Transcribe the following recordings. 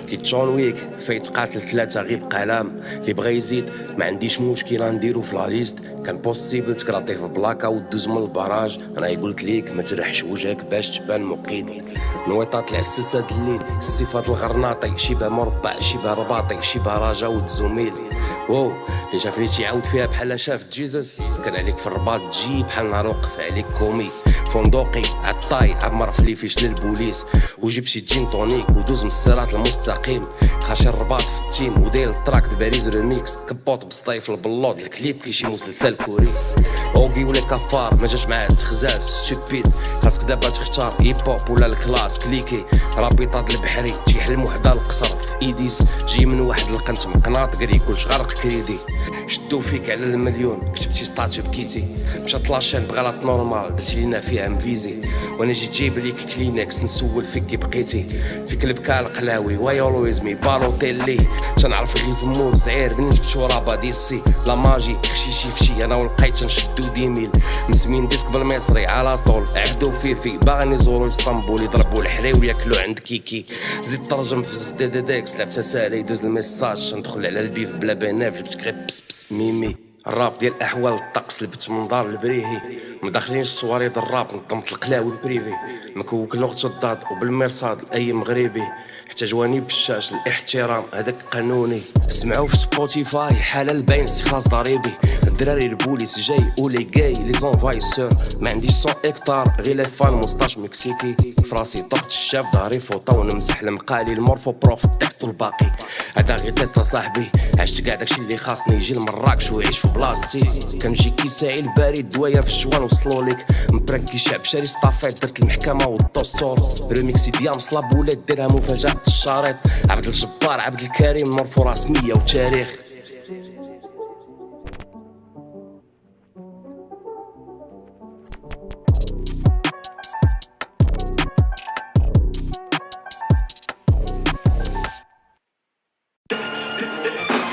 كي جون ويك فايت قاتل 3 غير بقلم اللي بغى يزيد ما عنديش مشكل نديرو في لا ليست كان بوسيبل تكراطي في بلاكا ودوز من البراج انا قلت ليك ما تجرحش وجهك باش تبان مقيد نويطات العساسة د الليل الصفات الغرناطي شبه مربع شبه رباطي شبه راجا وتزوميل واو اللي شافني تيعاود فيها بحال شاف جيزس كان عليك في الرباط تجي بحال نهار وقف عليك كومي فندقي عطاي عمر في لي فيش للبوليس وجيب شي جين طونيك ودوز من الصراط المستقيم خاشي الرباط في التيم وداير التراك د باريس ريميكس كبوط بسطايف البلوط الكليب كيشي مسلسل كوري اوغي ولا كفار ما جاش معاه تخزاز ستوبيد خاصك دابا تختار هيب هوب ولا الكلاس كليكي رابطات البحري تيحلم وحده القصر في ايديس جي من واحد القنت مقناط قري كلش غرق كريدي شدو فيك على المليون كتبتي ستاتيو بكيتي مشات لاشين بغلط نورمال درتي لينا فيها مفيزي وانا جيت جايب ليك كلينكس نسول فيك كي بقيتي فيك البكا القلاوي واي اولويز مي بالوتيلي تنعرف غير زمور زعير من جبت ورابا ديسي لا ماجي خشيشي فشي انا ولقيت تنشدو ديميل مسمين ديسك بالمصري على طول عبدو فيفي باغي يزورو اسطنبول يضربوا الحري وياكلو عند كيكي زيد ترجم في الزدادكس لعبتها ساهله يدوز الميساج ندخل على البيف بلا بناف جبت غير بس بس ميمي الراب ديال احوال الطقس لبت من دار البريهي مداخلين الصواري د الراب نظمت القلاوي البريفي مكوك لغة الضاد وبالمرصاد اي مغربي حتى جواني بالشاش الاحترام هذاك قانوني سمعوا في سبوتيفاي حلال باين استخلاص ضريبي الدراري البوليس جاي ولي جاي لي زونفايسور ما عنديش 100 هكتار غير لي فان مستاش مكسيكي فراسي طقت الشاف ظهري فوطا ونمسح المقالي المورفو بروف التكست والباقي هذا غير تيست صاحبي عشت كاع داكشي اللي خاصني يجي لمراكش ويعيش في بلاصتي كنجي كيساعي الباري الدوايه في الجوان وصلوليك مبركي شعب شاري ستافيت درت المحكمه والدستور ريميكسي ديال مصلاب ولا ديرها مفاجاه الشريط عبد الجبار عبد الكريم مرفو رسميه وتاريخ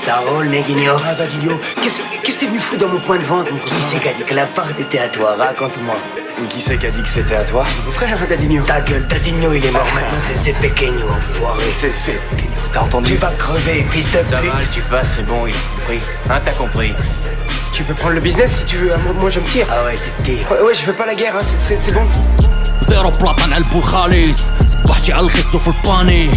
Ça roule, Neguinho. Ah, Dadinho, qu'est-ce que t'es venu foutre dans mon point de vente, mon Qui c'est qui a dit que la part était à toi? Raconte-moi. Qui c'est qui a dit que c'était à toi? Mon frère, Dadinho. Ta gueule, Dadinho, il est mort. Maintenant, c'est Pequeño, enfoiré. C'est T'as entendu? Tu vas crever, fils de pute. Ça va, tu passes, c'est bon, il a compris. Hein, t'as compris? Tu peux prendre le business si tu veux. Moi, je me tire. Ah ouais, tu te tires. Ouais, je fais pas la guerre, hein, c'est bon. زيرو بلاطة نعلبو الخاليس صبحتي على الخيزو في الباني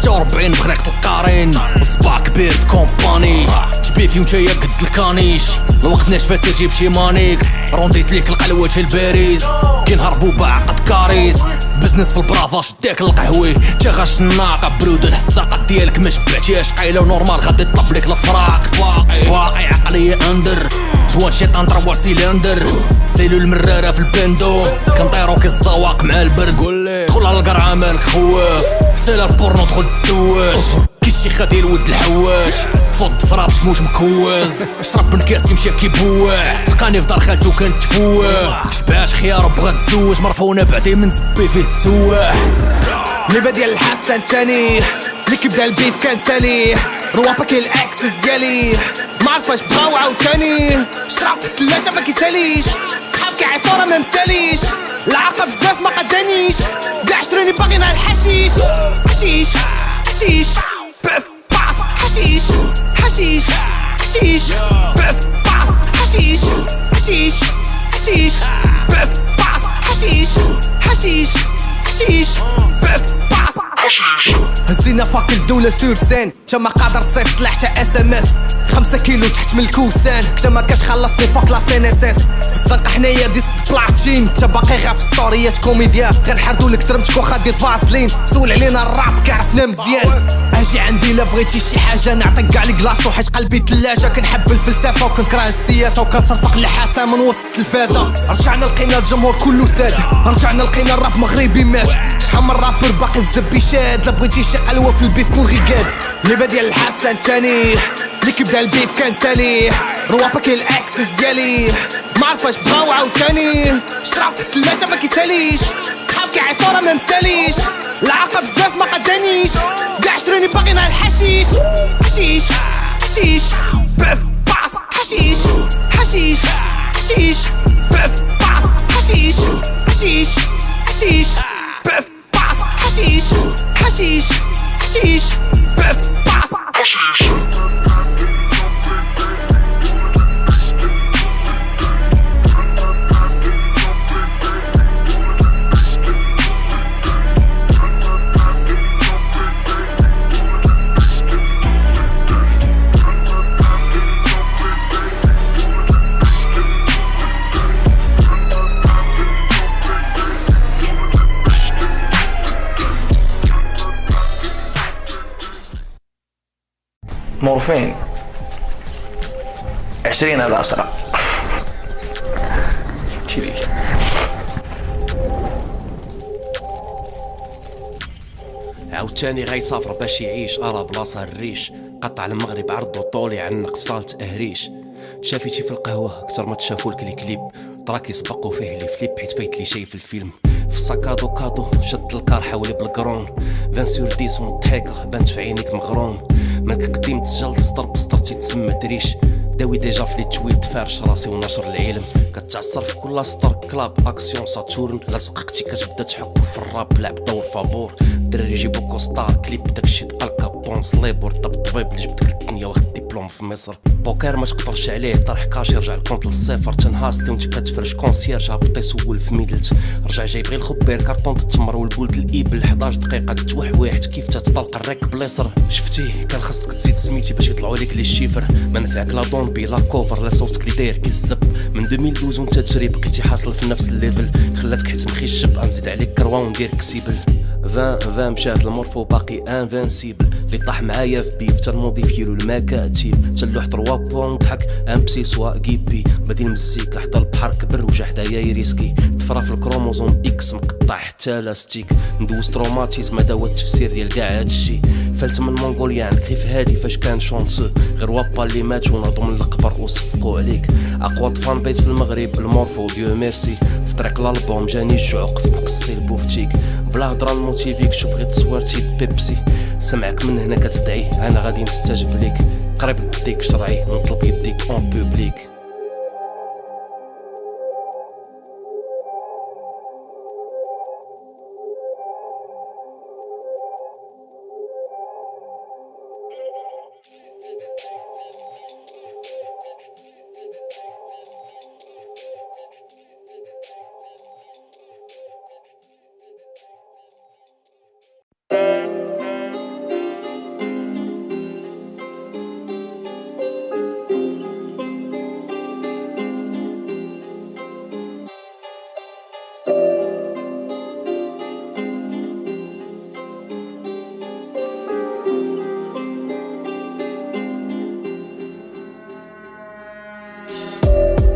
46 بخريقة القارين وصباع كبير كومباني تبيفي ونتايا قد الكانيش الوقت ناشفة سير جيب شي مانيكس رونديت ليك القلوة الباريس كي نهربو باع قد كاريس بزنس في البرافا شداك القهوي تا غاش الناقة برود الحساقة ديالك ما شبعتيهاش قايلة ونورمال غادي تطلب ليك الفراق واقع عقلية اندر جوان شيطان 3 سيلندر سيلو المرارة في البندو كنطيرو كي الزواق مع البرد قولي دخل على القرعة مالك خواف سيلا البورنو دخل تدواش كي الشيخة ديال ولد الحواش فض فرابت موش مكواز شرب من كاس يمشي كيبواع لقاني في دار خالتو كانت تفواح شباش خيار بغات تزوج مرفونة بعدي من زبي فيه السواح ليبا ديال الحسن تاني اللي كيبدا البيف كان ساليه روابا كي الاكسس ديالي معرفاش بغاو عاوتاني شراب في الثلاجة ما كيساليش خاب كي عطورة ما مساليش العاقة بزاف ما قدانيش كاع عشريني باغي نهار الحشيش حشيش حشيش بف باس حشيش حشيش حشيش بف باس حشيش حشيش حشيش بف باس حشيش حشيش حشيش بف باس حشيش هزينا فاك الدولة سور سين تا ما قادر تصيفط لها حتى اس ام اس 5 كيلو تحت من الكوسان كتا ما كاش خلصني فوق لا سي ان اس اس في الزنقة حنايا ديسك بلاتين تا باقي غير في ستوريات كوميديا غنحردو لك ترمتك واخا دير فازلين سول علينا الراب كعرفنا مزيان اجي عندي لا بغيتي شي حاجه نعطيك كاع لي كلاصو حيت قلبي تلاجه كنحب الفلسفه وكنكره السياسه وكنصرفق اللحاسه من وسط التلفازه رجعنا لقينا الجمهور كله ساد رجعنا لقينا الراب مغربي مات شحال من رابر باقي في زبي شاد لا بغيتي شي قلوه في البيف كون غي قاد ليبا ديال الحسن تاني اللي كيبدا البيف كان ساليه روابا كي الاكسس ديالي معرفاش بغاو عاوتاني شراب في الثلاجة ما كيساليش خاب كي عطورة ما مساليش العاقة بزاف ما قدانيش كاع عشريني باغي نهار الحشيش حشيش حشيش بف باس حشيش حشيش حشيش بف باس حشيش حشيش حشيش بف باس حشيش حشيش حشيش مورفين 20/10 تيلي. عاوتاني غيسافر باش يعيش ارى بلاصه الريش قطع المغرب عرضو طولي عنق في صالة اهريش. تشافيتي في القهوه اكثر ما تشافوا الكليب تراك يسبقوا فيه لي فليب حيت فايت لي شي في الفيلم. في الساكادو كادو شد الكار حولي بالقرون 20 سور 10 والضحكه بانت في عينيك مغروم. مالك قديم تجلد سطر بسطر تيتسمى دريش داوي ديجا في لي تويت فارش راسي ونشر العلم. كتعصر في كل سطر كلاب اكسيون ساتورن لازققتي كتبدا تحك في الراب لعب دور فابور. الدراري يجيبو كوستار كليب داكشي دقال كابون سليبور الطبيب اللي جبدك الدنيا واخد ديبلوم في مصر. بوكر ما تقدرش عليه طرح كاش يرجع الكونت للصفر تنهاستي وانت كتفرش كونسيرج هبطي سول في ميدلت رجع جايب غير الخبير كارطون التمر والبولد الايبل 11 دقيقه تتوحويحت كيف تتطلق الريك بليسر. شفتي كان خصك تزيد سميتي باش يطلعوا لك لي الشيفر ما نفعك لا دون بي لا كوفر لا صوتك اللي داير كيزب من 2012 وانت تجري بقيتي حاصل في نفس الليفل خلاتك حيت مخيشب غنزيد عليك كروه وندير كسيبل 20 مشات المورفو باقي انفانسيبل اللي طاح معايا في بيف تا المضيفيرو المكاتب تا اللوح 3 بون ضحك ام بسي سوا كيبي بديل مزيكا حدا البحر كبر وجا حدايا يريسكي طفرا في الكروموزوم اكس مقطع حتى لاستيك ندوز تروماتيزم هذا هو التفسير ديال كاع هادشي. فلت من مونغوليا عندك غير في هادي فاش كان شونسو غير وابا اللي ماتوا ونهضوا من القبر وصفقوا عليك. اقوى فان بيت في المغرب المورفو ديو ميرسي في طريق الالبوم جاني الشعوق في نقصي البوفتيك بلا هضره الموتيفيك شوف غير تصويرتي بيبسي سمعك من هنا كتدعي انا غادي نستجب ليك قريب نديك شرعي نطلب يديك اون بوبليك.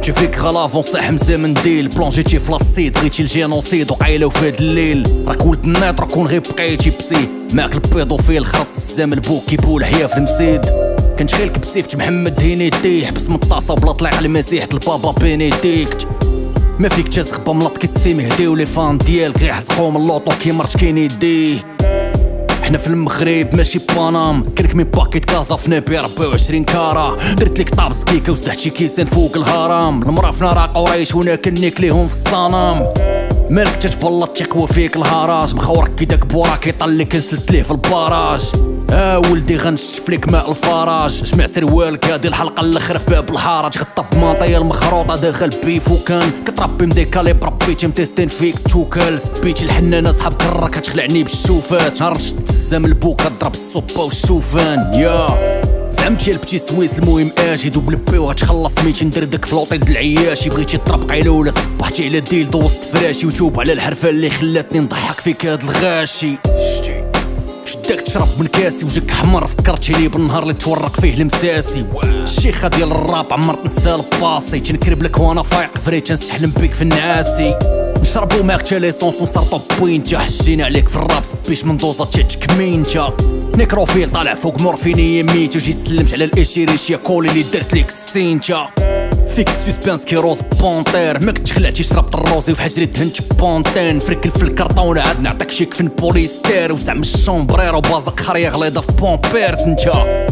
فيك غلافون صح مزامن ديل بلونجيتي في لاصيد بغيتي الجينوسيد وقايله في هاد الليل راك ولد الناط راكون غير بقيتي بسي معاك البيدوفيل خرط الزام البوكي بول حيا في المسيد كنت خيلك بسيفت محمد هينيتي حبس من الطاسه بلا طلع المسيح البابا بينيديكت ما فيك تزغبا ملط كيسي مهدي ولي فان ديالك غير حزقو من اللوطو كي مرت كينيدي. حنا في المغرب ماشي بانام كلك من باكيت كازا في نبي 24 كارا درت لك طابز كيكه وزدحتي كيسان فوق الهرم المرا فينا راه قريش وانا كنيك ليهم في الصنم مالك تتبلط تيقوى فيك الهراج مخورك كي داك بورا كيطلي كنسلت ليه في الباراج ولدي غنشف لك ماء الفراج جمع سروالك هادي الحلقه الاخر في باب الحرج غطى بماطيه المخروطه داخل بيف وكان كتربي مديكالي بربيتي متيستين فيك توكل سبيتي الحنانه صحاب كرا كتخلعني بالشوفات هرجت الزام البوك كضرب الصوبه والشوفان يا زعمتي البتي سويس المهم اجي دوبلبي وغتخلص 200 دردك في لوطي د العياشي بغيتي تطرب قيلوله صبحتي على ديل دوزت فراشي وتوب على الحرفه اللي خلاتني نضحك فيك هاد الغاشي شداك تشرب من كاسي وجهك حمر فكرتي لي بالنهار اللي تورق فيه المساسي الشيخه ديال الراب عمرت نسى الباسي تنكرب لك وانا فايق فريت تنستحلم بيك في النعاسي نشربو معاك تا ليسونس ونسرطو بوينتا حشينا عليك في الراب سبيش من دوزة تشك مينتا نيكروفيل طالع فوق مورفينية ميتا وجيت سلمت على الاشيريش يا كولي اللي درت ليك السينتا فيك السسبانس كي روز بونطير ماك تخلعتي شربت الروزي وفي حجري دهنت بونتين فريكل في الكرطون عاد نعطيك شيك فين بوليستير وزعم الشومبرير وبازق خريه غليظه في بومبيرز نتا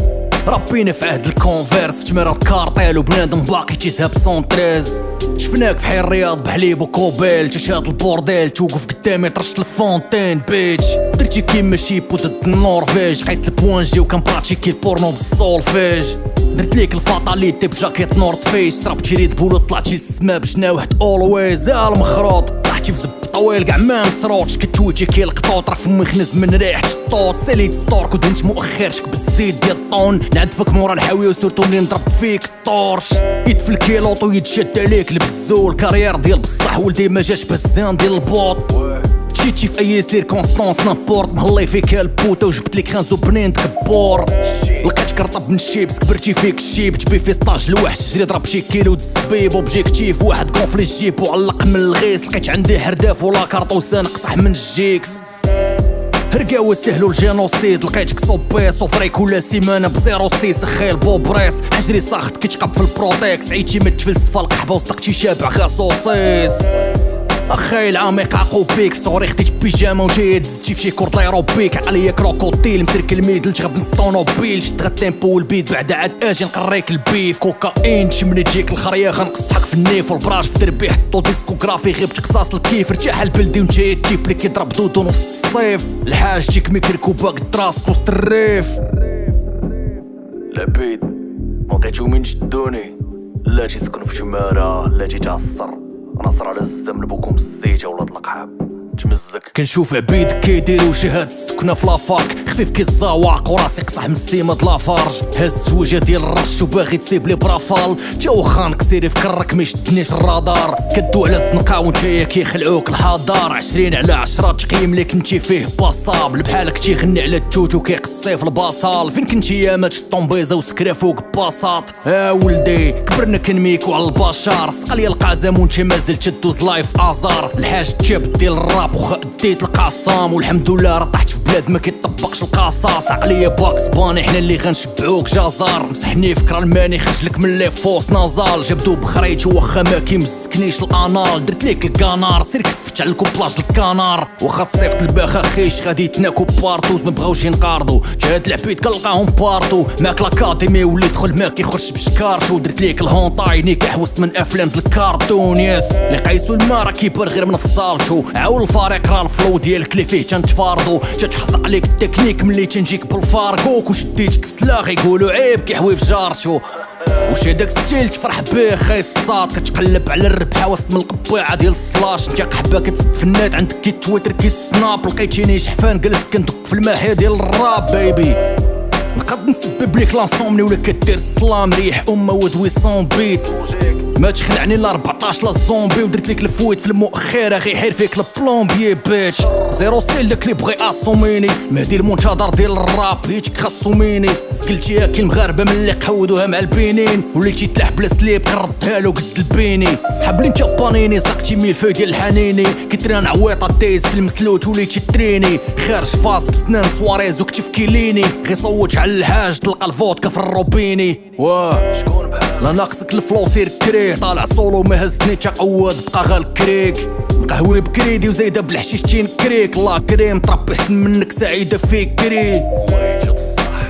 ربينا في عهد الكونفيرس في تمارة الكارطيل وبنادم باقي تيزهب 113 شفناك في حي الرياض بحليب وكوبيل تشهاد البورديل توقف قدامي طرشت الفونتين بيتش درتي كيما شيبو ضد النرويج قيس البوانجي وكان براتيكي البورنو بالسولفيج درت ليك الفاطاليتي بجاكيت نورد فيس شربتي ريد بول وطلعتي للسما بجنا واحد اولويز المخروط طاحتي في زب طويل كاع ما مسروطش كتويتي كي القطوط راه فمي خنز من ريحة الطوط ساليت ستورك ودهنت مؤخرشك بالزيت ديال الطون نعدفك مورا الحاويه وسورتو ملي نضرب فيك الطورش يد في الكيلوطو يتشد عليك البزول كارير ديال بصح ولدي ما جاش بزان ديال البوط جيتي في اي سيركونستانس نابورت مهلي فيك البوطه وجبت لك خنزو بنين تكبور لقيتك رطب من الشيبس كبرتي فيك الشيب تبي في سطاج الوحش جري ضرب شي كيلو د الزبيب اوبجيكتيف واحد كونفلي الجيب وعلق من الغيس لقيت عندي حرداف ولا كارطوسان قصح من الجيكس رقاوة سهلو الجينوسيد لقيتك صوبي صوفري كل سيمانة بزيرو سيس خيل بوبريس حجري ساخت كيتقب في البروتيكس عيتي متفلسفة القحبة وصدقتي شابع غا صوصيس اخي العميق عقو بيك صغري خديت بيجاما وجاي دزتي في شي كورت لايروبيك عقليا كروكوديل مسرك الميدل تغب نص طونوبيل شد غا التيمبو والبيت بعد عاد اجي نقريك البيف كوكاين تشمني تجيك الخريه غنقصحك في النيف والبراج في دربي حطو ديسكوغرافي غير بتقصاص الكيف ارتاح البلدي ونجي تجيب لك يضرب دودو نص الصيف الحاج تجيك ميكروكوبا قد راسك وسط الريف العبيد ملقيتو من جدوني لا تيسكنو في جمارة لا تيتعصر نصر على الزمن بوكم الزيجة ولاد القحاب تمزك كنشوف عبيد كيديرو شهاد السكنة في لافاك خفيف كي الزواق وراسي قصح من السيما د لافارج هز شويجة ديال الرش وباغي تسيب لي برافال تا واخا نكسيري في كرك ميشدنيش الرادار كدو على الزنقة ونتايا كيخلعوك الحضار 20/10 تقييم لي كنتي فيه باصابل بحالك تيغني على التوت وكيقصي في الباصال فين كنتي يا مات الطومبيزة وسكرا فوق باصاط ولدي كبرنا كنميكو على البشر سقالي القازم وانت مازال تدوز لايف ازار الحاج جاب ديال الراب وخا ديت القصام والحمد لله راه طحت في بلاد ما كيطبقش القصاص عقلية باكس باني حنا اللي غنشبعوك جزار مسحني فكرة الماني خرجلك من لي فوس نازال جبدو بخريت واخا ما كيمسكنيش الانال درت ليك الكانار سير كفت على الكوبلاج الكانار واخا تصيفط الباخا خيش غادي تناكو بارتوز ما بغاوش ينقارضو جات العبيد كنلقاهم بارتو ماك لاكاديمي واللي دخل ما كيخرجش بشكارتو درت ليك الهونطاي نيكا حوست من افلام الكارتون يس اللي قيسو الماء راه كيبان غير من فصالتو عاول الفريق راه الفلو ديالك اللي فيه تنتفارضو تتحصق عليك التكنيك ملي تنجيك بالفاركوك وشديتك في سلاخ يقولوا عيب كيحوي في جارتو وش هداك ستيل تفرح بيه خاي الصاد كتقلب على الربحه وسط من القبيعه ديال السلاش انت قحبه كتسد في النات عندك كي تويتر كي سناب لقيتيني شحفان جلست كندك في الماحيه ديال الراب بيبي نقد نسبب ليك لانسومني ولا كدير السلام ريح امه ودوي صون بيت ما تخلعني ل 14 لا زومبي ودرت لك الفويت في المؤخره غيحير فيك البلومبيي بيتش زيرو ستيل داك اللي بغي اسوميني مهدي المنتظر ديال الراب هيتك خاصو ميني سكلتيها كي المغاربه من اللي قودوها مع البنين وليتي تلاح بلا سليب كردها له قد البيني سحب لي انت بانيني ساقتي ميلفو ديال الحنيني كتران عويطه دايز في المسلوت وليتي تريني خارج فاس بسنان سواريز وكتف كيليني غي صوت على الحاج تلقى الفودكا في الروبيني واه لا ناقصك الفلو سير كريه طالع سولو ما هزني تقود بقى غا الكريك قهوي بكريدي وزايده بالحشيش تينكريك لا كريم طربي حسن منك سعيده فيك كري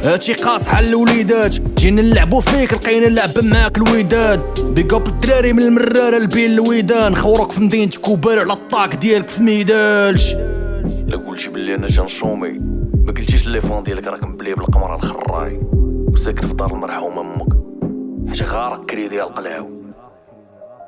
هادشي قاصح على الوليدات جينا نلعبو فيك لقينا نلعب معاك الوداد بيقاب الدراري من المراره لبين الويدان خورك في مدينتك وبالو على الطاق ديالك في ميدالش لا قلتي بلي انا جنشومي ما قلتيش لي فون ديالك راك مبلي بالقمر على الخراي وساكن في دار المرحومه امك حاجه غارق كري ديال القلاو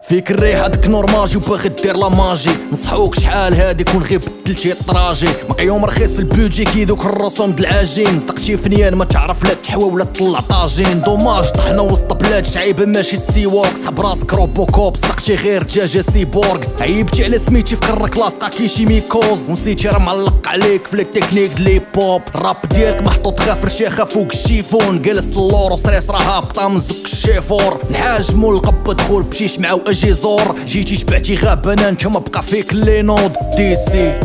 فيك الريحه ديك نورماجي وباغي دير لا ماجي نصحوك شحال هادي كون غير بدلتي الطراجي مقيوم رخيص في البودجي كي دوك الرسوم د العجين صدقتي فنيان ما تعرف لا تحوى ولا تطلع طاجين دوماج طحنا وسط بلاد شعيبه ماشي السي ووك صحاب راسك روبوكوب صدقتي غير دجاجه سيبورغ عيبتي على سميتي في كرك لاصقه كيشي ميكوز ونسيتي راه معلق عليك في التكنيك دلي بوب الراب ديالك محطوط غا فرشاخه فوق الشيفون جالس اللور وستريس راه هابطه من زك الشيفور الحاج مول القبه دخول بشيش معاو اجي زور جيتي شبعتي غابنا انت ما بقى فيك اللي نوض ديسي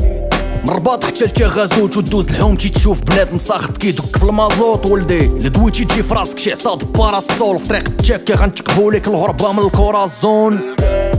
مرباط حتى لتغازوت ودوز الحوم تشوف بنات مساخط كيدك في المازوت ولدي لدويتي تجي في راسك شي عصاد باراسول في طريق التشاكي غنتقبو ليك الغربه من الكورازون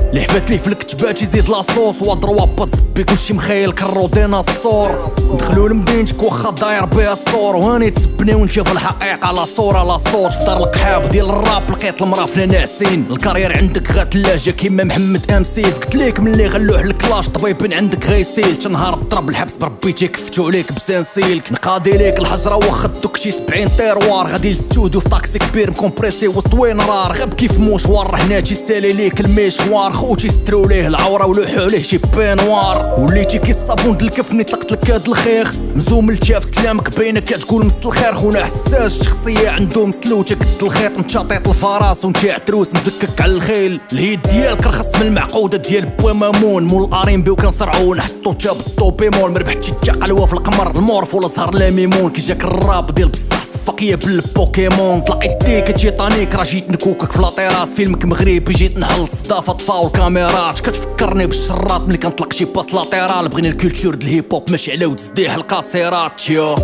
اللي حبات ليه في الكتبات يزيد لاصوص وضروا بات زبي كلشي مخيل كرو ديناصور ندخلو لمدينتك واخا داير بها الصور وهاني تسبني ونشوف الحقيقه لا صوره لا صوت في دار القحاب ديال الراب لقيت المرا في ناسين الكارير عندك غا تلاجه كيما محمد امسيف قلت ليك ملي غنلوح الكلاش طبيبين عندك غيسيل تنهار الضرب الحبس بربي تيكفتو عليك بسانسيلك نقاضي ليك الحجره واخا دوك شي 70 طيروار غادي للستوديو في طاكسي كبير مكومبريسي وسط وين رار غاب كيف موشوار هنا تيسالي ليك المشوار خوتي سترو ليه العورة ولوحو ليه شي بينوار وليتي كي الصابون د الكفني طلقت لك هاد الخيخ مزوم الجاف سلامك بينك كتقول مسل الخير خونا حساس شخصية عنده مسلوجة قد الخيط متشاطيط الفراس ونتي عتروس مزكك على الخيل الهيد ديالك رخص من المعقودة ديال بوا مامون مول الارين بيو كنصرعو نحطو جاب الطوبيمون مربحتي تا قلوة في القمر المورف ولا زهر لا ميمون كي جاك الراب ديال بصح صفقية بالبوكيمون طلقيت ديك تيتانيك راه جيت نكوكك في لاطيراس فيلمك مغربي جيت نحل صدافة طفاو الكاميرات كتفكرني بالشراط ملي كنطلق شي باس لاتيرال بغينا الكولتور د الهيب هوب ماشي على ود زديح القاصيرات يو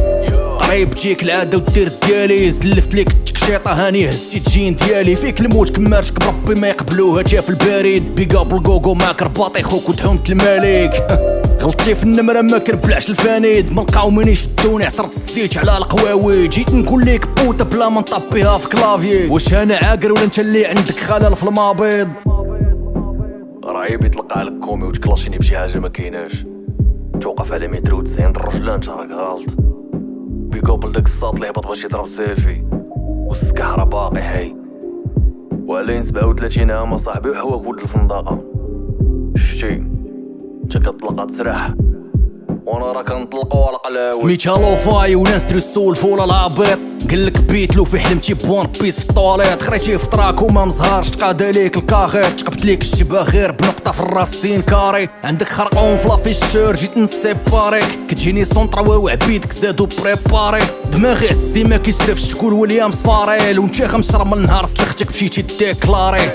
قريب تجيك العادة ودير ديالي زلفت ليك التكشيطة هاني هزيت جين ديالي فيك الموت كمارتك بربي ما يقبلوها جا في البريد بيقا بالكوكو معاك رباطي خوك ودحومت الملك غلطتي في النمرة ما كنبلعش الفانيد ما لقاومنيش شدوني عصرت الزيت على القواوي جيت نقول ليك بوطة بلا ما نطبيها في كلافيي واش انا عاقر ولا انت اللي عندك خلل في المابيض رعيب يطلق عليك كومي وتكلاشيني بشي حاجة ما كايناش توقف على متر و90 الرجلة انت راك غلط بيقابل داك الساط اللي هبط باش يضرب سيلفي والسكح راه باقي حي وعلين 37 عام صاحبي وحواك ولد الفندقة شتي انت كتطلق تسرح وانا راه كنطلقو على القلاوي سميتها لوفاي وناس درسو الفولا العبيط قالك بيتلو في حلمتي بوان بيس في الطواليت خريتي في طراك وما مزهرش تقاد ليك الكاخير تقبت ليك الشبه غير بنقطة في الراس سين كاري عندك خرقون في لافيشور جيت نسيباريك كتجيني سونطرا وعبيدك زادو بريباري دماغي عسي ما كيسرفش تقول ويليام سفاريل وانت خمسة من النهار سلختك مشيتي ديكلاري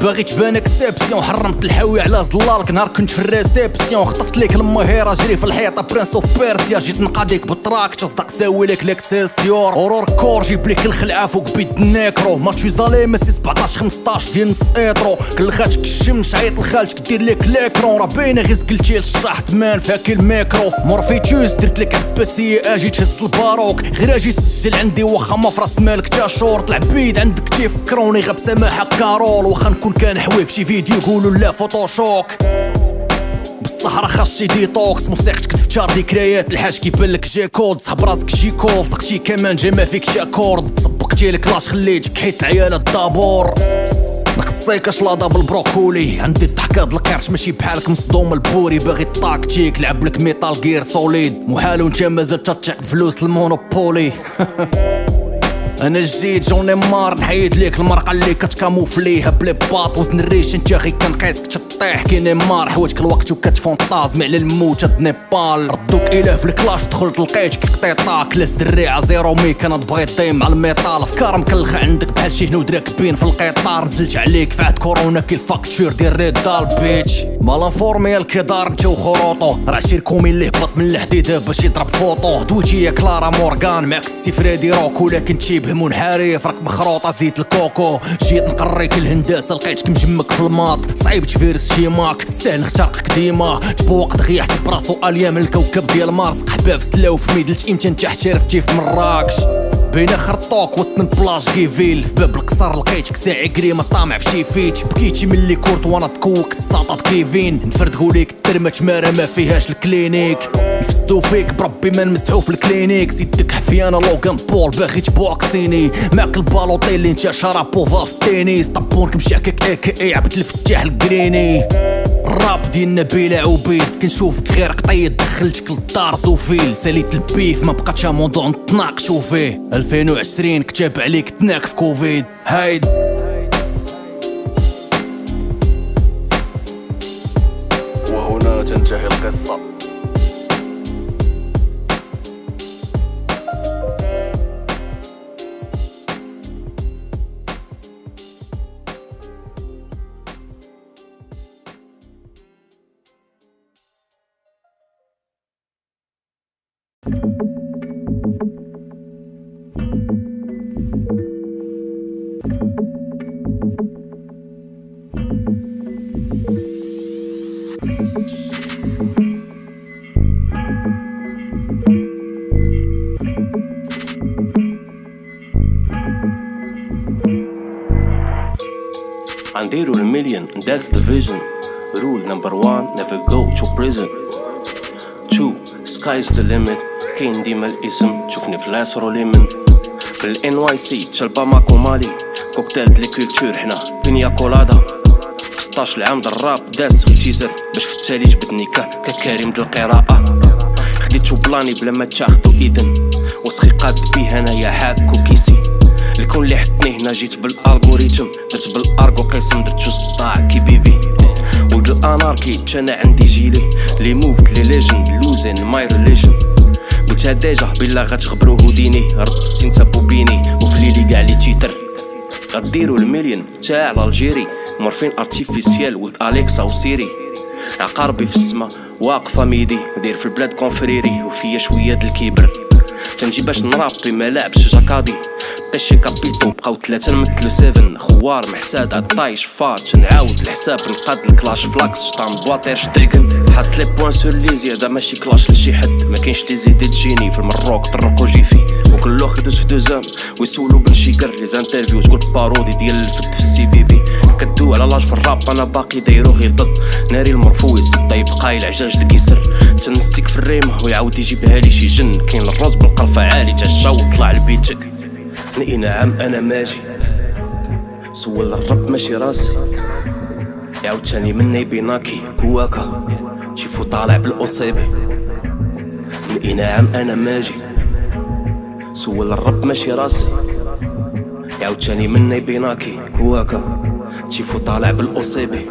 باغي تبان اكسبسيون حرمت الحاوي على زلالك نهار كنت في الريسبسيون خطفت ليك المهيرة جري في الحيطة برنس اوف بيرسيا جيت نقاديك بالتراك تصدق ساوي لك ليكسيلسيور اورور كور جيب ليك الخلعة فوق بيت النيكرو ماتشوي زالي ميسي 17 15 ديال نص ايترو كلخاتك الشمس عيط لخالتك دير ليك ليكرون راه باينه غير زقلتي للشحط مان فاكي الميكرو مورفيتوس درت لك عباسية اجي تهز الباروك غير اجي سجل عندي واخا ما فراس مالك تا شور طلع بعيد عندك تيفكروني غير بسماحة كارول واخا نكون كان حوي في شي فيديو يقولوا لا فوتوشوك بصح راه خاص شي ديتوكس موسيقتك تفتار ذكريات الحاج كيبان لك جي كود صحاب راسك شي كول صدقتي كمان جا ما فيك شي اكورد صبقتي لك لاش خليتك حيت العيال الدابور نقصيك اشلاضه بالبروكولي عندي الضحكه د القرش ماشي بحالك مصدوم البوري باغي طاكتيك لعب لك ميتال جير سوليد محال وانت مازال تطيق فلوس المونوبولي انا جيت جوني مار نحيد ليك المرقه اللي كتكاموفليها بلي باط وزن الريش انت غي كنقيسك تطيح كي مار حوايجك الوقت وكتفونطازمي على الموت د نيبال ردوك اله في الكلاش دخلت لقيتك قطيطاك لاس دريعه زيرو مي كان تبغي طيم على الميطال افكار مكلخه عندك بحال شي هنود راكبين في القطار نزلت عليك في عهد كورونا كي الفاكتور ديال ريدال بيتش مالا فورمي الكدار انت وخروطو راه شي كومي اللي هبط من الحديده باش يضرب فوطو دويتي يا كلارا مورغان معك السي فريدي روك ولكن تشيبه منحرف راك مخروطه زيت الكوكو جيت نقريك الهندسه لقيتك مجمك في الماط صعيب تفيرس شي ماك ساهل نخترقك ديما تبوق دغيا حسب براسو اليا من الكوكب ديال مارس قحبه في سلاوف ميدلت امتى انت احترفتي في مراكش بين خرطوك وسط من بلاج كيفيل في باب القصر لقيتك ساعي كريمه طامع في شي فيت بكيتي ملي كورت وانا تكوك الساطات كيفين نفردقو ليك الترمه تماره ما فيهاش الكلينيك نفسدو فيك بربي ما نمسحو في الكلينيك سيدك حفيانه لوغان بول باغي تبوكسيني معك البالوطي اللي انت شرابوفا في التنس طبونك مشاكك اي عبد الفتاح الكريني الراب ديالنا بلا عبيد كنشوفك غير قطيد دخلتك للدار زوفيل ساليت البيف ما بقاتش موضوع نتناقشو فيه 2020 كتاب عليك تناك في كوفيد هايد وهنا تنتهي القصة غنديرو المليون that's the vision. Rule number 1 never go to prison. 2 sky's the limit. كاين ديما الاسم تشوفني في العصر وليمن بالان واي سي تشالبا ماكو مالي كوكتيل دي كولتور حنا بينيا كولادا 16 عام دراب داس غتيزر باش في التالي جبدني ككريم د القراءة خديتو بلاني بلا ما تاخدو اذن وسخي قاد بيه انايا حاك وكيسي الكون اللي حطني هنا جيت بالالغوريتم درت بالارغو قسم درتو السطاع كي بيبي ولد الاناركي انا عندي جيلي لي موفد لي ليجند لوزين ماي ريليجن قلتها ديجا بلا غتخبرو هوديني رد السين تابوبيني وفي ليلي كاع لي تيتر غديرو المليون تاع الجيري مورفين ارتيفيسيال ولد اليكسا وسيري عقاربي في السما واقفه ميدي داير في البلاد كونفريري وفيا شويه د الكبر تنجي باش نرابي ما لعبش جاكادي طيشي كابيتو بقاو 3 نمثلو 7 خوار محساد عطايش فار تنعاود الحساب نقاد الكلاش فلاكس شطان بواطير شتيكن حط لي بوان سور لي زياده ماشي كلاش لشي حد ما كاينش لي زيدي تجيني في المروك طرقو جيفي وكل لوخ يدوز في دوزام ويسولو بالشيكر لي زانترفيو تقول بارودي ديال الفت في السي بي بي كدو على لاج في الراب انا باقي دايرو غير ضد ناري المرفوع يسد يبقى العجاج د كيسر تنسيك في الريمه ويعاود يجيبها لي شي جن كاين الروز بالقرفه عالي تاع وطلع لبيتك نقي نعم انا ماجي سول الرب ماشي راسي يعاود تاني مني بيناكي كواكا شيفو طالع بالاصيبي نقي نعم انا ماجي سول الرب ماشي راسي يعاود تاني مني بيناكي كواكا شيفو طالع بالاصيبي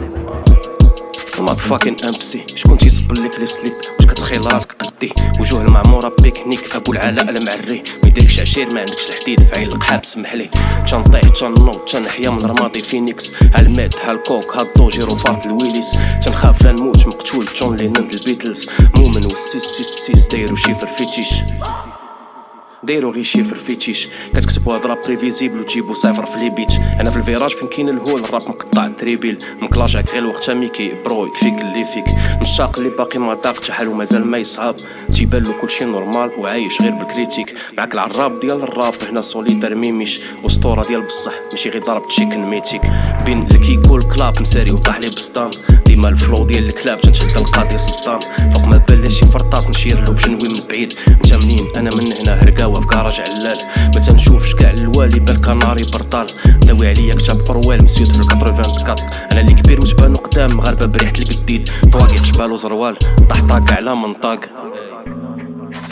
مات فاكين امبسي شكون تيصب لك لي سليب واش كتخيل راسك قدي وجوه المعموره بيكنيك ابو العلاء المعري ما يديركش عشير ما عندكش الحديد فعيل القحاب سمحلي تنطيح تنوض تنحيا من رمادي فينيكس هالميد هالكوك هالدو جيرو فارت الويليس تنخاف لا نموت مقتول جون لينون البيتلز مومن والسيس سيس سيس دايرو شيفر فيتيش دايرو غي شيفر فيتيش كتكتبو هاد راب بريفيزيبل وتجيبو صفر في لي بيتش انا في الفيراج فين كاين الهول الراب مقطع تريبيل مكلاجاك غير وقتها ميكي برو يكفيك اللي فيك مشاق اللي باقي ما داقتش حالو مازال ما يصعب تيبان كلشي نورمال وعايش غير بالكريتيك معاك العراب ديال الراب هنا سوليدار ميميش وسطوره ديال بصح ماشي غير ضرب تشيكن ميتيك بين الكيكو الكلاب مساري وطاح لي بسطام ديما الفلو ديال الكلاب تنشد القاضي صدام فوق ما بان شي فرطاس نشير له بجنوي من بعيد انت منين انا من هنا هرقاوه في كراج علال ما تنشوفش كاع الوالي بالكناري برطال داوي عليا كتاب بروال مسيوت في 84 انا اللي كبير وتبانو قدام مغاربه بريحه الجديد طواقي شبال وزروال طحطاك على منطاق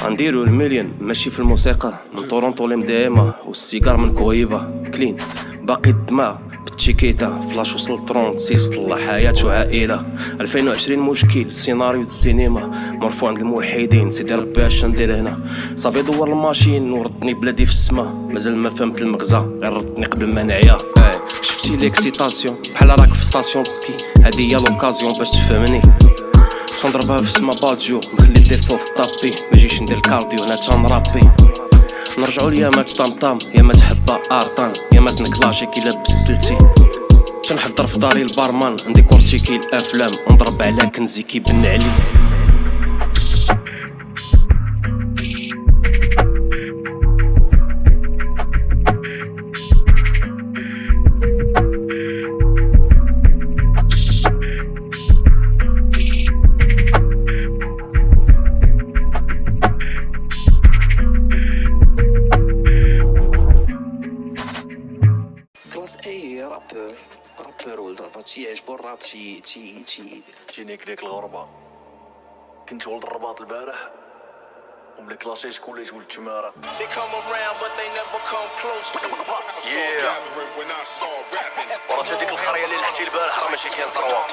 غنديرو المليون ماشي في الموسيقى من طورونطو لمديمه والسيجار من كويبه كلين باقي الدماغ بالتشيكيتا فلاش وصل 36 طلع حياة وعائلة 2020 مشكل سيناريو السينما مرفوع عند الموحدين سيدي ربي اش ندير هنا صافي دور الماشين وردني بلادي في السما مازال ما فهمت المغزى غير ردني قبل ما نعيا شفتي ليكسيتاسيون بحال راك في ستاسيون سكي هادي هي لوكازيون باش تفهمني تنضربها في السما بالجو نخلي الديفو في الطابي ماجيش ندير الكارديو انا تنرابي نرجعو ليا ما تطمطم يا ما تحبها ارطان يا ما تنكلاشي كي لابس سلتي تنحضر في داري البارمان عندي كورتيكي الافلام نضرب على كنزي كيبن علي رابر ولد رابر تيعجبو الراب تجينيك ديك الغربة كنت ولد الرباط البارح وملي كلاشي شكون اللي تولد تمارة ورات هاديك الخرية اللي لحتي البارح راه ماشي كاين طروا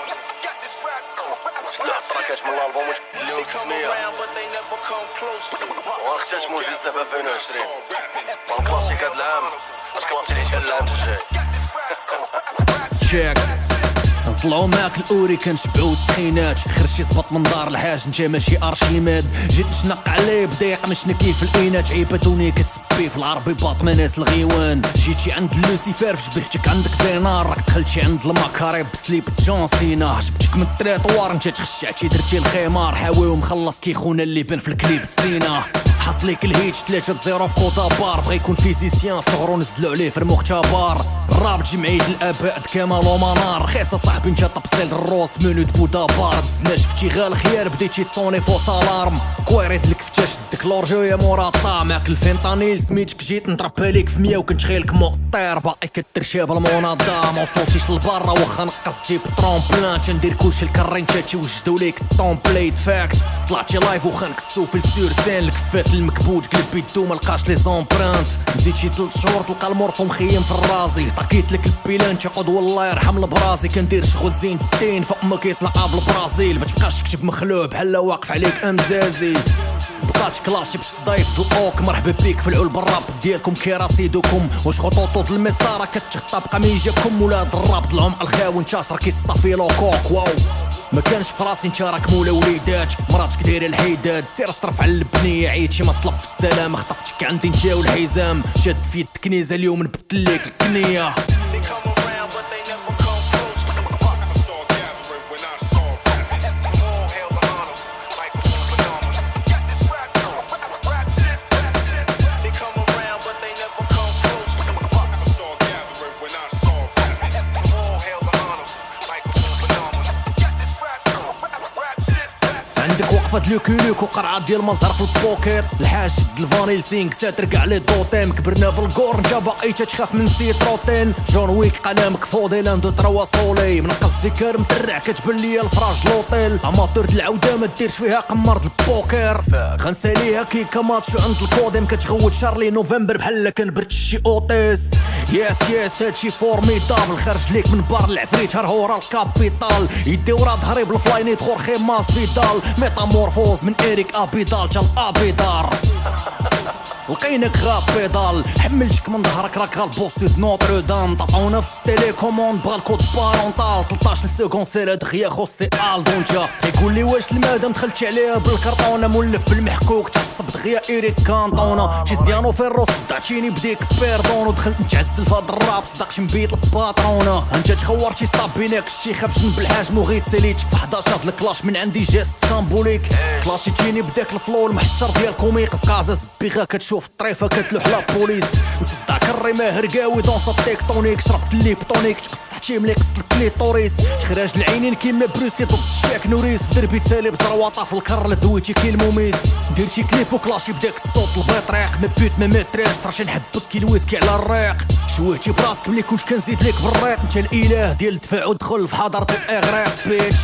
شد لواحد التراكات من الالبوم وتبدل ليهم السمية وختات موجود في 2020 والكلاسيك هاد العام اش كلاسي اللي كان العام الجاي تشيك نطلعو معاك الاوري كنشبعو تسخينات خرجتي صبط من دار الحاج انت ماشي ارشيماد جيت نشنق عليه بضيق نشنكي في الانات عيباتوني كتسبي في العربي باطمه ناس الغيوان جيتي عند لوسيفر فشبهتك عندك دينار راك دخلتي عند المكاري بسليب جون سينا جبتك من التريطوار انت تخشعتي درتي الخمار حاوي ومخلص كي خونا اللي بان في الكليب تسينا حط ليك الهيت 3-0 في كوتا بار بغا يكون فيزيسيان صغرو نزلو عليه في المختبر الراب جمعية الاباء كمال ومنار رخيصة صاحبي نتا طبسيل الروس منو دبودا بار دزنا شفتي غير الخيار بديتي تصوني فوس الارم كويريد لك فتاش دك لورجويا مورا طا معاك الفينطانيل سميتك جيت نضربها ليك في 100 وكنت خيلك مطير باقي كترشاب المنظم وصلتيش لبرا واخا نقصتي بطرومبلان تندير كلشي الكرين تيوجدو ليك الطومبليت فاكس طلعتي لايف واخا نكسو في السور سين الكفات المكبوت قلب يدو ملقاش لي زومبرانت نزيد شي 3 شهور تلقى المورفو مخيم في الرازي طاكيت لك البيلان تيقود والله يرحم البرازي كندير شغل زين الدين فوق ما كيطلع بالبرازيل ما تبقاش تكتب مخلوع بحال واقف عليك امزازي بقات كلاشي بالصدايف الاوك مرحبا بيك في العول بالراب ديالكم كي راسيدكم واش خطوط المسطره كتغطى بقى ميجاكم ولاد الراب طلعوا مع الخاوي انتشر كيصطفي لو كوك واو ما كانش فراسي انت راك مولا وليدات مراتك دايره الحيداد سير اصرف على البنيه عيتي ما طلب في السلام خطفتك عندي انت والحزام شاد في الكنيزه اليوم نبدل لك الكنيه عندك وقفة لوكولوك وقرعة ديال مزهر في البوكيت الحاج الفانيل سينك ساتر كاع لي دوتيم كبرنا بالكور نتا باقي تخاف من سيتروتين جون ويك قلامك فوضي لاند دو تروا سولي منقص في كرم ترع كتبان ليا الفراج لوطيل اماتور د العوده ما ديرش فيها قمر البوكر غنساليها كيكا ماتشو عند الكوديم كتغوت شارلي نوفمبر بحال كنبرد شي اوتيس ياس هادشي فورميدابل خرج ليك من بار العفريت هرهورا الكابيتال يدي ورا ظهري بالفلاينيت خورخي ماس فيدال ميتامورفوز من إيريك أبيدال تا الأبيدار لقيناك غاب بيدال حملتك من ظهرك راك غالبوسيد نوتردام تعطونا في التيليكوموند بغا الكود بارونتال 13 سكوند سير دغيا خوسي الدونجا يقول لي واش المادام دخلتي عليها بالكرطونه مولف بالمحكوك تعصب دغيا إيريك كانطونا تشيزيانو فيرو صدعتيني بديك بيردون ودخلت نتعزل في هاد الراب صدق شنبيط الباترونه انت تخورتي سطابينك الشي خاف جنب الحاجم وغيت ساليتك في 11 هاد الكلاش من عندي جيست سامبوليك كلاشيتيني بداك الفلو المحشر ديالكم يقص قازز بيغا كتشوف الطريفه كتلوح لا بوليس مصدع كري ماهر قاوي دونس التيكتونيك شربت الليبتونيك تقصحتي ملي قصت الكليتوريس تخراج العينين كيما بروسي ضد الشاك نوريس في دربي تالي بزرواطه في الكر دويتي كي الموميس دير شي كليب وكلاشي بداك الصوت البطريق ما بيوت ما ماتريس راه نحبك كي الويسكي على الريق شويتي براسك ملي كنت كنزيد ليك بالريق انت الاله ديال الدفاع ودخل في حضره الاغراق بيتش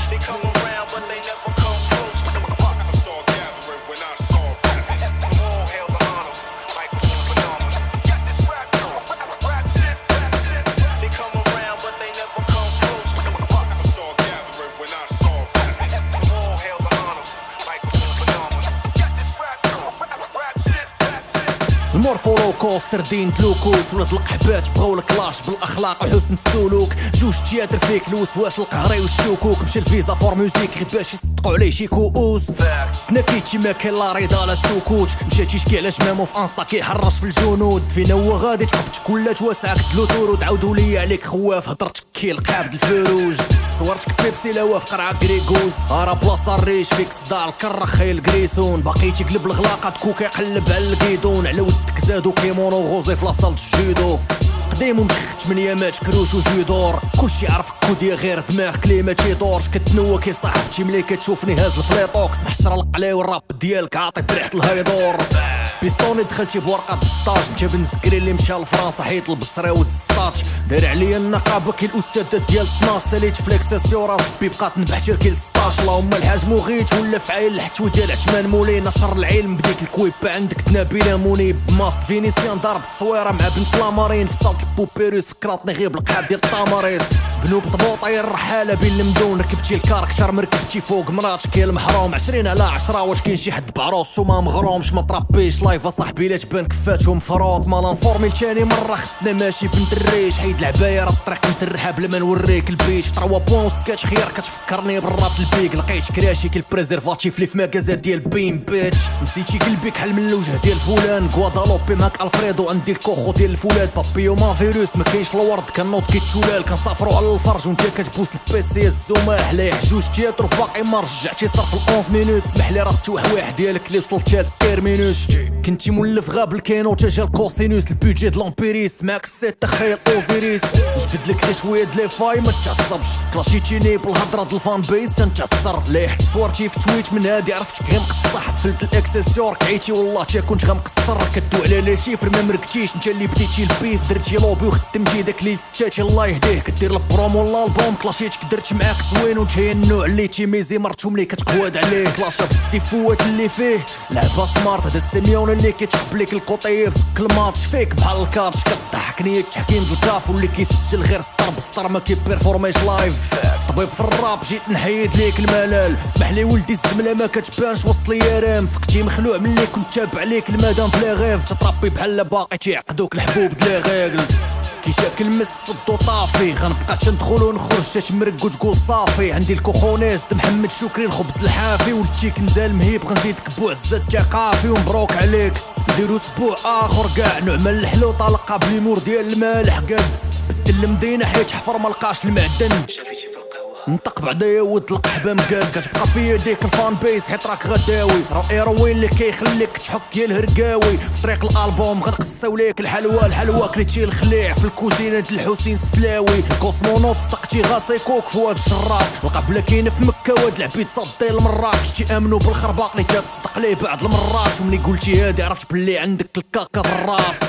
المورفولو كوستر دين دلوكوس ولاد القحبات بغاو الكلاش بالاخلاق وحسن السلوك جوج تياتر فيك الوسواس القهري والشكوك مشى الفيزا فور ميوزيك غير باش يصدقوا عليه شي كؤوس تنكيتي ما كاين لا رضا لا السكوت مشيتي تشكي على جمامو في انستا كيحرش في الجنود فينا هو غادي تقبت كلات واسعك دلوتور وتعاودوا لي عليك خواف هضرتك كي القابد الفروج صورتك في بيبسي لا في قرعه كريغوز ارا بلاصه الريش فيك صداع الكره خيل كريسون باقي تقلب الغلاقه كوك يقلب على الكيدون على ودك زادو كيمونو غوزي في لاصال الجودو قديم ومتخت من يامات كروش وجودور كلشي عرف كوديا غير دماغ كليما تيدورش كتنوى كي صاحبتي ملي كتشوفني هاز الفليطوكس محشر القلاي والراب ديالك عاطي بريحه الهيدور بيستوني دخلتي بورقه السطاج انت بنزكري اللي مشى لفرنسا حيت البصري والستاج داير عليا النقابه كي الاستاذ ديال 12 ساليت فليكساسيون راس بقات نبحتي كي 16 اللهم الحاج مغيت ولا فعيل الحتوي ديال عثمان مولي نشر العلم بديك الكويبه عندك تنابيله منيب ماسك فينيسيان ضرب تصويره مع بنت لامارين في صالة البوبيروس فكراتني غير بالقحاب ديال الطاماريس بنوب طبوطي الرحاله بين المدون ركبتي الكاركتر مركبتي فوق مراتك يا المحروم 20 على 10 واش كاين شي حد بعروسو ما مغرومش ما تربيش لايف اصاحبي لا تبان كفاتهم فرود مالا نفورمي لتاني مرة خدنا ماشي بنت الريش حيد العباية راه الطريق مسرحة بلا ما نوريك البيش 3 بوان سكاتش خيار كتفكرني بالراب البيك لقيت كراشي كي البريزيرفاتيف لي في ماكازا ديال بين بيتش نسيتي قلبك حل من الوجه ديال فلان كوادالوبي معاك الفريدو عندي الكوخو ديال الفولاد بابيو ما فيروس ما كاينش الورد كنوض كيتشولال كنسافرو على الفرج وانت كتبوس البيسي الزماح لا جوج تياتر باقي ما رجعتي صرف 11 مينوت سمح لي راه واحد ديالك اللي وصلت التيرمينوس كنتي مولف غاب الكينو تجا الكوسينوس البيجي د لامبيريس معاك السيت تخيل اوزيريس نجبد لك غير شويه د لي فاي ما تعصبش كلاشيتيني بالهضره د الفان بيس تنتعصر لي حت صورتي في تويت من هادي عرفتك غير مقصه حفلت الاكسسيور كعيتي والله تا كنت غنقصر كدو على لي شيفر ما مركتيش انت اللي بديتي البيف درتي لوبي وخدمتي داك لي ستاتي الله يهديه كدير البرومو لالبوم كلاشيتك درت معاك زوين وانت هي النوع اللي تيميزي مرتهم لي كتقواد عليه كلاشا بالديفوات اللي فيه لعبه سمارت هذا السيميون اللي كيتقبلك القطيه في سك الماتش فيك بحال الكاتش كضحكني التحكيم د الكاف واللي كيسجل غير سطر بسطر ما كيبيرفورميش لايف طبيب في الراب جيت نحيد ليك الملال اسمح لي ولدي الزمله ما كتبانش وسط ليرام فقتي مخلوع ملي كنت تابع عليك المدام في لي غيف تطربي بحال باقي تيعقدوك الحبوب د لي غيغل كي جاك المس في الضو طافي غنبقى تندخل ونخرج تتمرق وتقول صافي عندي الكوخونيس د محمد شكري الخبز الحافي ولتيك نزال مهيب غنزيدك بوعزة تقافي ومبروك عليك نديرو اسبوع اخر كاع نعمل الحلو طالقه بليمور ديال المالح قد بدل المدينه حيت حفر ما لقاش المعدن نطق بعديا ود القحبه مقاد كتبقى فيا ديك الفان بيس حيت راك غداوي راه ايروين اللي كيخليك تحك يا الهرقاوي في طريق الالبوم غنقساو ليك الحلوى كليتي الخليع في الكوزينه د الحسين السلاوي كوسمونوت صدقتي غاسيكوك فؤاد الشراب القبله كاينه في مكه وهاد العبيد صدي لمراكش تيامنوا بالخرباق اللي تتصدق ليه بعض المرات وملي قلتي هادي عرفت بلي عندك الكاكا في الراس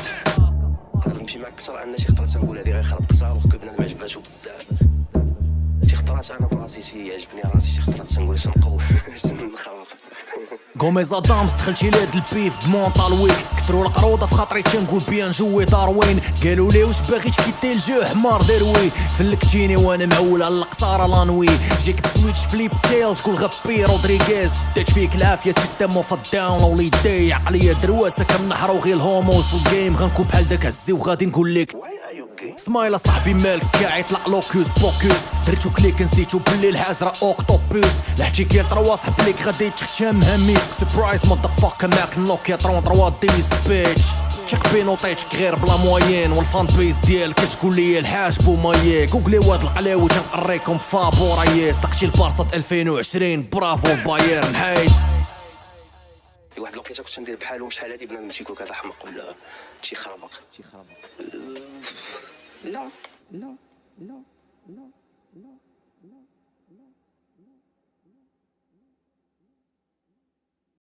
نقدر نمشي معاك اكثر عندنا شي خطرات تنقول هادي غير خرب قصار وخا بنادم ما عجباتو بزاف شي خطرات انا براسي يعجبني راسي شي خطرات تنقول اش نقول اش نخرب غوميز ادامز دخلتي لهاد البيف بمونطال ويك كثروا القروضه في خاطري تنقول بيان جوي داروين قالوا لي واش باغي تكيتي الجو حمار دروي فلكتيني وانا معول على القصاره لانوي جيك بسويتش فليب تيل تقول غبي رودريغيز دات فيك العافيه سيستم اوف داون وليدي عقليه درواسه كنحرو غير الهوموس في الجيم غنكون بحال داك عزي وغادي نقول لك سمايل صاحبي مالك كاع يطلع لوكوس بوكوس درتو كليك نسيتو بلي الحاجره اوكتوبوس لحتي كي 3 صاحب ليك غادي تختم هميسك سبرايز مودافاكا ماك نوكيا 33 ديس بيتش تشك بي نوطيتك غير بلا موين والفان بيس ديالك كتقول لي الحاج بومايك جوجلي واد القلاوي تنقريكم فابورايس داكشي البارسا 2020 برافو البايرن حيد واحد الوقيته كنت ندير بحالهم شحال هادي بنادم تيقول هذا حمق ولا شي خربق لا لا لا لا لا لا